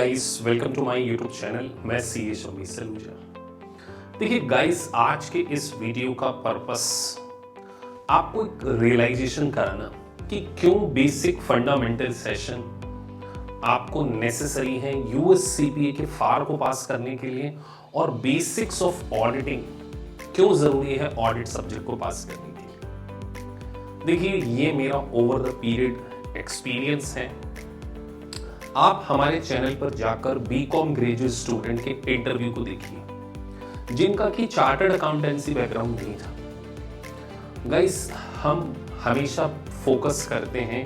Guys, welcome to my YouTube channel. मैं C ए शमी सलूजा। देखिए guys, आज के इस वीडियो का पर्पस आपको एक रियलाइजेशन कराना कि क्यों बेसिक फंडामेंटल सेशन आपको नेसेसरी है यूएससीपीए के फार को पास करने के लिए, और बेसिक्स ऑफ ऑडिटिंग क्यों जरूरी है ऑडिट सब्जेक्ट को पास करने के लिए। देखिए, ये मेरा ओवर द पीरियड एक्सपीरियंस है। आप हमारे चैनल पर जाकर बीकॉम ग्रेजुएट स्टूडेंट के इंटरव्यू को देखिए जिनका कि चार्टर्ड अकाउंटेंसी बैकग्राउंड नहीं था। गाइस, हम हमेशा फोकस करते हैं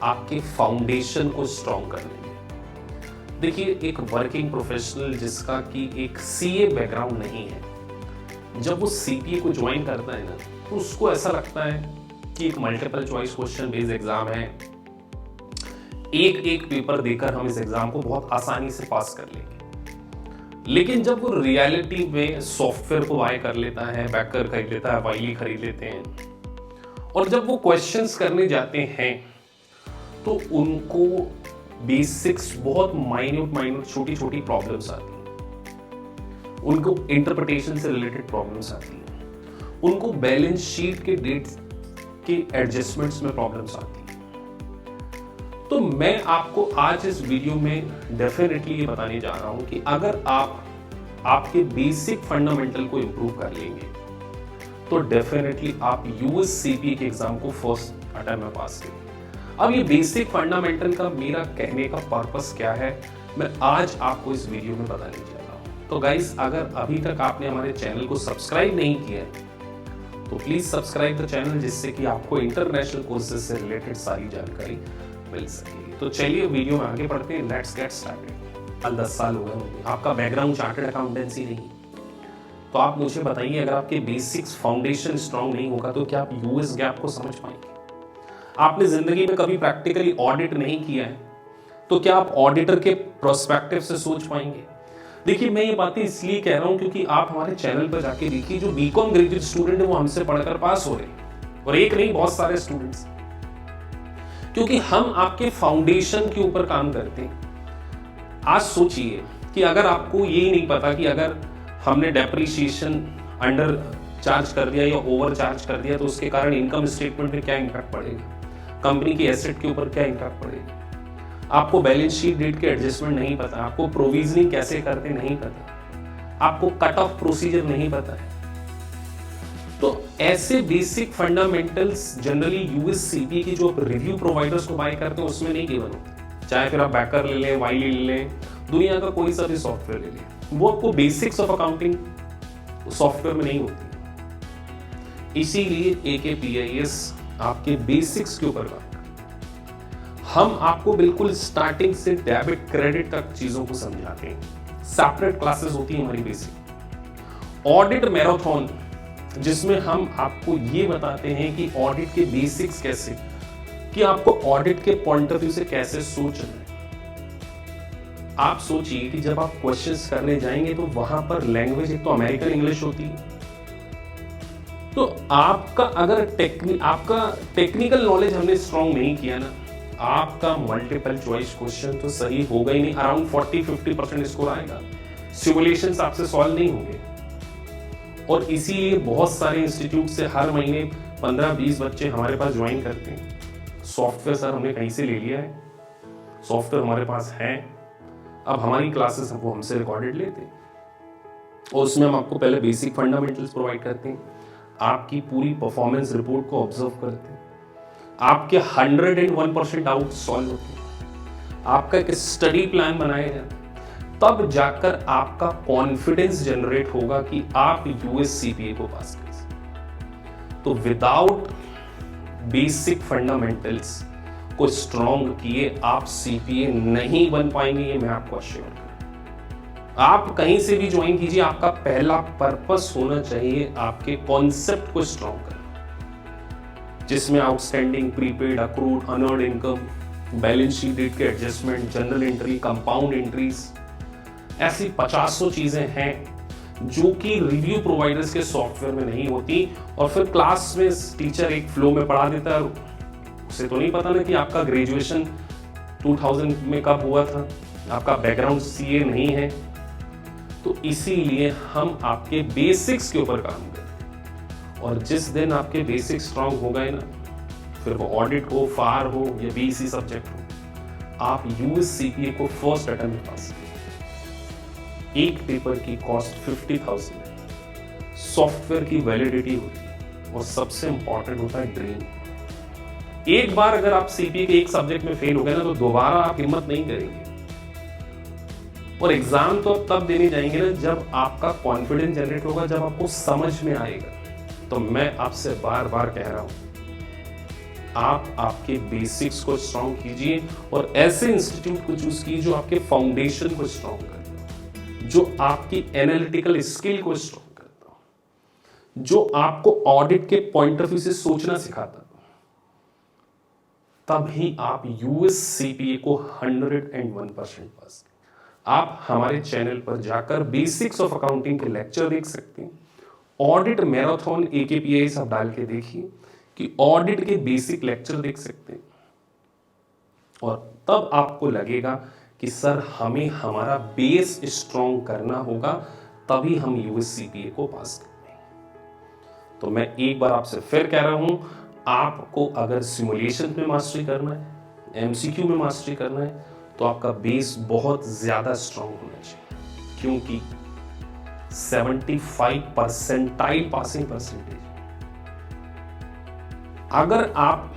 आपके फाउंडेशन को स्ट्रॉन्ग करने में। देखिए, एक वर्किंग प्रोफेशनल जिसका कि एक सीए बैकग्राउंड नहीं है, जब वो सीपीए को ज्वाइन करता है ना, तो उसको ऐसा लगता है कि एक multiple choice question based exam है, एक पेपर देकर हम इस एग्जाम को बहुत आसानी से पास कर लेंगे। लेकिन जब वो रियलिटी में सॉफ्टवेयर को बाय कर लेता है, बैकर खरीद लेता है, वाइली खरीद लेते हैं, और जब वो क्वेश्चंस करने जाते हैं तो उनको बेसिक्स बहुत माइन्यूट छोटी छोटी प्रॉब्लम्स आती हैं, उनको इंटरप्रिटेशन से रिलेटेड प्रॉब्लम्स आती हैं, उनको बैलेंस शीट के डेट्स के एडजस्टमेंट्स में प्रॉब्लम्स आती हैं। तो मैं आपको आज इस वीडियो में डेफिनेटली ये बताने जा रहा हूं कि अगर आप आपके बेसिक फंडामेंटल को इंप्रूव कर लेंगे तो डेफिनेटली आप यूएससीपीए के एग्जाम को फर्स्ट अटेम्प्ट में पास करेंगे। अब ये बेसिक फंडामेंटल का मेरा कहने का पर्पस क्या है, मैं आज आपको इस वीडियो में बताने जा रहा हूं। तो गाइस, अगर अभी तक आपने हमारे चैनल को सब्सक्राइब नहीं किया है तो प्लीज सब्सक्राइब द चैनल, जिससे कि आपको इंटरनेशनल कोर्सेज से रिलेटेड सारी जानकारी मिल सकेगी। तो चलिए वीडियो में आगे बढ़ते हैं। Let's get started. कल 10 साल हो गए होंगे, आपका बैकग्राउंड चार्टर्ड अकाउंटेंसी नहीं, तो आप मुझे बताइए, अगर आपके बेसिक्स फाउंडेशन स्ट्रांग नहीं होगा तो क्या आप यूएस गैप को समझ पाएंगे? आपने जिंदगी में कभी प्रैक्टिकली ऑडिट नहीं किया है तो क्या आप ऑडिटर के प्रोस्पेक्टिव से सोच पाएंगे? देखिए, मैं ये बातें इसलिए कह रहा हूं क्योंकि आप हमारे चैनल पर जाके देखिए, जो बीकॉम ग्रेजुएट स्टूडेंट है वो हमसे पढ़कर पास हो रहे हैं, और एक नहीं, बहुत सारे स्टूडेंट्स, क्योंकि हम आपके फाउंडेशन के ऊपर काम करते हैं। आज सोचिए कि अगर आपको ये नहीं पता कि अगर हमने डेप्रिसिएशन अंडर चार्ज कर दिया या ओवर चार्ज कर दिया तो उसके कारण इनकम स्टेटमेंट में क्या इंपैक्ट पड़ेगा, कंपनी की एसेट के ऊपर क्या इंपैक्ट पड़ेगा, आपको बैलेंस शीट डेट के एडजस्टमेंट नहीं पता, आपको प्रोविजनिंग कैसे करते नहीं पता, आपको कट ऑफ प्रोसीजर नहीं पता है, तो ऐसे बेसिक फंडामेंटल्स जनरली यूएससीपीए की जो रिव्यू प्रोवाइडर्स को बाय करते हैं उसमें नहीं गिवन होते। चाहे फिर आप बैकर ले लें, वाइली ले लें, दुनिया का कोई सा भी सॉफ्टवेयर ले लें, वो आपको बेसिक्स ऑफ अकाउंटिंग सॉफ्टवेयर में नहीं होती। इसीलिए AKPIS आपके बेसिक्स के ऊपर काम करता है। हम आपको बिल्कुल स्टार्टिंग से डेबिट क्रेडिट तक चीजों को समझाते हैं। सेपरेट क्लासेस होती है हमारी बेसिक। ऑडिट मैराथन, जिसमें हम आपको ये बताते हैं कि ऑडिट के बेसिक्स कैसे, कि आपको ऑडिट के पॉइंट ऑफ व्यू से कैसे सोचना है। आप सोचिए कि जब आप क्वेश्चंस करने जाएंगे तो वहां पर लैंग्वेज एक तो अमेरिकन इंग्लिश होती है, तो आपका अगर आपका टेक्निकल नॉलेज हमने स्ट्रॉन्ग नहीं किया ना, आपका मल्टीपल चॉइस क्वेश्चन तो सही होगा ही नहीं, अराउंड 40-50% स्कोर आएगा, सिमुलेशंस आपसे सॉल्व नहीं होंगे। और इसीलिए बहुत सारे इंस्टीट्यूट से हर महीने 15-20 बच्चे हमारे पास ज्वाइन करते हैं। सॉफ्टवेयर सर हमने कहीं से ले लिया है, सॉफ्टवेयर हमारे पास है, अब हमारी क्लासेस वो हमसे रिकॉर्डेड लेते हैं, और उसमें हम आपको पहले बेसिक फंडामेंटल्स प्रोवाइड करते हैं, आपकी पूरी परफॉर्मेंस रिपोर्ट को ऑब्जर्व करते हैं, आपके 101% डाउट सॉल्व होते हैं, आपका एक स्टडी प्लान बनाया जाता है, तब जाकर आपका कॉन्फिडेंस जनरेट होगा कि आप यूएससीपीए को पास कर सकते। तो विदाउट बेसिक फंडामेंटल्स को स्ट्रॉन्ग किए आप सीपीए नहीं बन पाएंगे, ये मैं आपको अश्योर करूं। आप कहीं से भी ज्वाइन कीजिए, आपका पहला पर्पस होना चाहिए आपके कॉन्सेप्ट को स्ट्रॉन्ग करना, जिसमें outstanding, prepaid, accrued, unearned income, balance sheet date के adjustment, general entry, compound entries, ऐसी 500 चीजें हैं जो कि रिव्यू प्रोवाइडर्स के सॉफ्टवेयर में नहीं होती। और फिर क्लास में टीचर एक फ्लो में पढ़ा देता है, उसे तो नहीं पता ना कि आपका ग्रेजुएशन 2000 में कब हुआ था, आपका बैकग्राउंड सीए नहीं है, तो इसीलिए हम आपके बेसिक्स के ऊपर काम करते हैं। और जिस दिन आपके बेसिक्स स्ट्रांग हो गए ना, फिर वो ऑडिट हो, फार हो या बीसी सब्जेक्ट हो, आप यूएस सीपीए को फर्स्ट अटेम्प्ट में पास करें। एक पेपर की कॉस्ट 50,000 है, सॉफ्टवेयर की वैलिडिटी होती है और सबसे इंपॉर्टेंट होता है ड्रीम। एक बार अगर आप सीपीए के एक सब्जेक्ट में फेल हो गए ना, तो दोबारा आप हिम्मत नहीं करेंगे। और एग्जाम तो तब देने जाएंगे ना जब आपका कॉन्फिडेंस जनरेट होगा, जब आपको समझ में आएगा। तो मैं आपसे बार बार कह रहा हूं, आप आपके बेसिक्स को स्ट्रॉन्ग कीजिए और ऐसे इंस्टीट्यूट को चूज कीजिए जो आपके फाउंडेशन को स्ट्रॉन्ग करे, जो आपकी एनालिटिकल स्किल को स्ट्रॉन्ग करता हो, जो आपको ऑडिट के पॉइंट ऑफ व्यू से सोचना सिखाता हो। तभी आप यूएस सीपीए को 101% पास। आप हमारे चैनल पर जाकर बेसिक्स ऑफ अकाउंटिंग के लेक्चर देख सकते हैं। ऑडिट मैराथन AKPIs आप डाल के देखिए कि ऑडिट के बेसिक लेक्चर देख सकते हैं, और तब आपको लगेगा कि सर हमें हमारा बेस स्ट्रॉन्ग करना होगा, तभी हम यूएस सीपीए को पास करते हैं। तो मैं एक बार आपसे फिर कह रहा हूं, आपको अगर सिमुलेशन में मास्टरी करना है, एमसीक्यू में मास्टरी करना है, तो आपका बेस बहुत ज्यादा स्ट्रॉन्ग होना चाहिए, क्योंकि 75% पासिंग परसेंटेज। अगर आप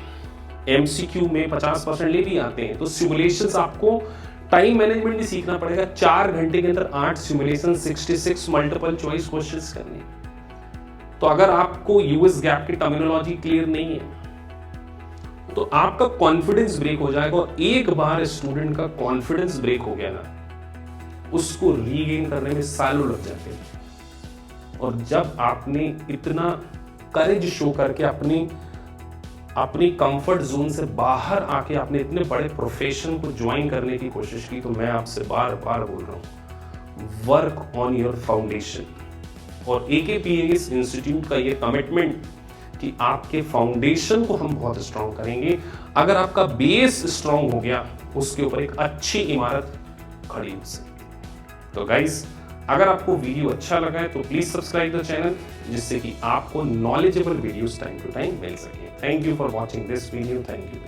एमसीक्यू में 50% ले भी आते हैं, तो सिमुलेशंस आपको टाइम मैनेजमेंट भी सीखना पड़ेगा। 4 घंटे के अंदर 8 सिमुलेशन, 66 मल्टीपल चॉइस क्वेश्चंस करने। तो अगर आपको यूएस गैप की टर्मिनोलॉजी क्लियर नहीं है, तो आपका कॉन्फिडेंस ब्रेक हो जाएगा। और एक बार स्टूडेंट का कॉन्फिडेंस ब्रेक हो गया ना, उसको रीगेन करने में सालों लग जाते हैं। और जब आपने इतना करेज शो करके अपनी कंफर्ट जोन से बाहर आके आपने इतने बड़े प्रोफेशन को ज्वाइन करने की कोशिश की, तो मैं आपसे बार बार बोल रहा हूं, वर्क ऑन योर फाउंडेशन। और AKPIs इंस्टीट्यूट का ये कमिटमेंट कि आपके फाउंडेशन को हम बहुत स्ट्रांग करेंगे। अगर आपका बेस स्ट्रांग हो गया, उसके ऊपर एक अच्छी इमारत खड़ी हो सकती है। तो गाइस, अगर आपको वीडियो अच्छा लगा है तो प्लीज सब्सक्राइब द चैनल, जिससे कि आपको knowledgeable videos time to time मिल सके। Thank you for watching this video. Thank you.